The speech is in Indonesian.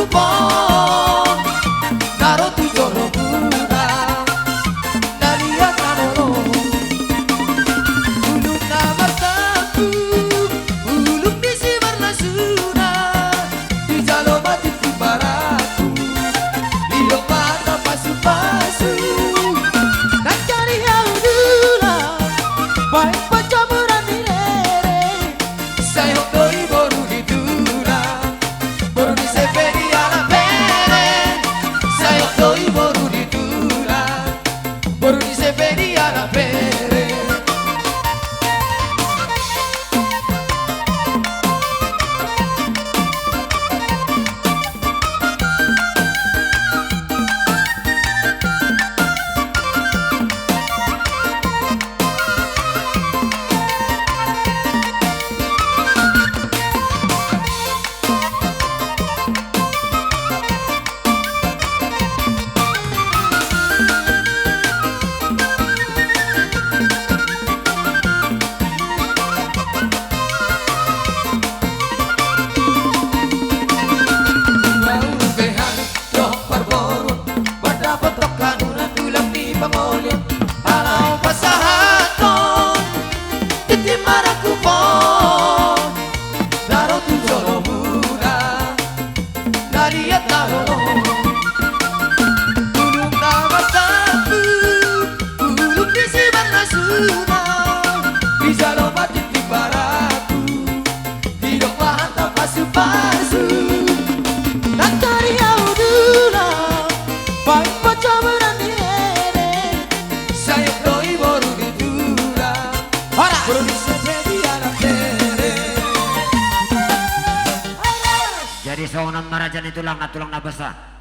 kupon naro tu jolo buna nalia kanoro uluk nama taku uluk disi warna suna di jalo mati ku baraku lilo mata pasu-pasu nak cari haudula baik pacamuran dilere sayo doi boru hidula boru di severi ala bere sayo doi boru hidula boru di severi ala bere Jadi seorang marajan itulah tulang nabasa.